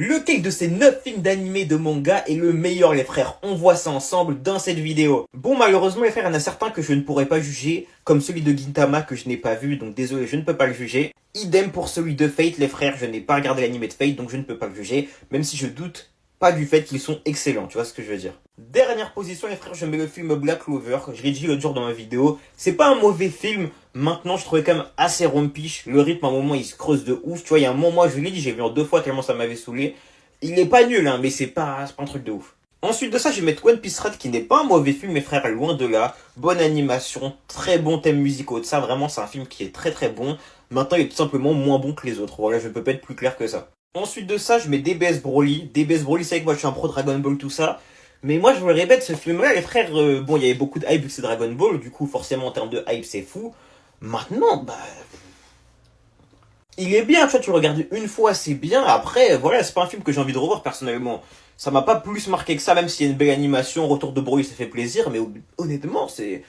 Lequel de ces 9 films d'animé de manga est le meilleur les frères? On voit ça ensemble dans cette vidéo. Bon malheureusement les frères, il y en a certains que je ne pourrais pas juger, comme celui de Gintama que je n'ai pas vu, donc désolé je ne peux pas le juger. Idem pour celui de Fate les frères, je n'ai pas regardé l'animé de Fate donc je ne peux pas le juger, même si je doute pas du fait qu'ils sont excellents, tu vois ce que je veux dire. Dernière position les frères, je mets le film Black Clover, je l'ai dit l'autre jour dans ma vidéo, c'est pas un mauvais film, maintenant je trouvais quand même assez rompiche, le rythme à un moment il se creuse de ouf, tu vois, il y a un moment, moi je l'ai dit, j'ai vu en 2 fois tellement ça m'avait saoulé, il est pas nul hein, mais c'est pas un truc de ouf. Ensuite de ça, je vais mettre One Piece Red qui n'est pas un mauvais film mes frères, loin de là, bonne animation, très bon thème musicaux, ça vraiment c'est un film qui est très très bon, maintenant il est tout simplement moins bon que les autres, voilà je peux pas être plus clair que ça. Ensuite de ça, je mets DBS Broly. DBS Broly, c'est vrai que moi je suis un pro Dragon Ball, tout ça. Mais moi je vous le répète, ce film-là, les frères, bon, il y avait beaucoup de hype vu que c'est Dragon Ball, du coup, forcément, en termes de hype, c'est fou. Maintenant, bah. Il est bien, tu vois, tu le regardes une fois, c'est bien. Après, voilà, c'est pas un film que j'ai envie de revoir personnellement. Ça m'a pas plus marqué que ça, même s'il y a une belle animation, retour de Broly, ça fait plaisir, mais honnêtement, c'est.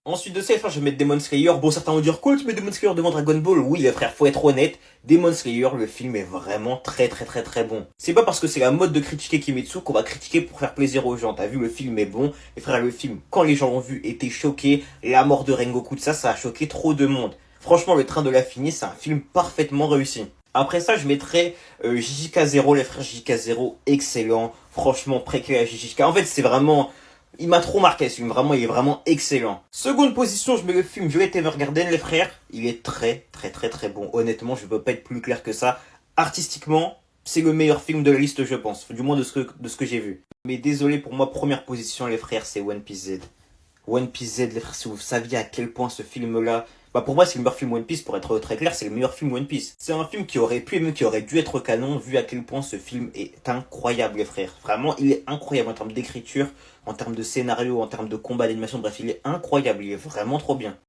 Ensuite de ça, je vais mettre Demon Slayer. Bon, certains vont dire quoi, tu mets Demon Slayer devant Dragon Ball? Oui, les frères, faut être honnête. Demon Slayer, le film est vraiment très très très très bon. C'est pas parce que c'est la mode de critiquer Kimetsu qu'on va critiquer pour faire plaisir aux gens. T'as vu, le film est bon. Les frères, le film, quand les gens l'ont vu, étaient choqués. La mort de Rengoku, ça a choqué trop de monde. Franchement, le train de la finie, c'est un film parfaitement réussi. Après ça, je mettrais JJK0, les frères JJK0, excellent. Franchement, préquel à JJK. En fait, c'est vraiment. Il m'a trop marqué ce film, vraiment, il est vraiment excellent. Seconde position, je mets le film Violet Evergarden, les frères. Il est très, très, très, très bon. Honnêtement, je peux pas être plus clair que ça. Artistiquement, c'est le meilleur film de la liste, je pense. Du moins de ce que j'ai vu. Mais désolé pour moi, première position, les frères, c'est One Piece Z. One Piece Z, les frères, si vous saviez à quel point ce film-là... Bah pour moi, c'est le meilleur film One Piece, pour être très clair, c'est le meilleur film One Piece. C'est un film qui aurait pu et même qui aurait dû être canon, vu à quel point ce film est incroyable, les frères. Vraiment, il est incroyable en termes d'écriture, en termes de scénario, en termes de combat, d'animation, bref, il est incroyable, il est vraiment trop bien.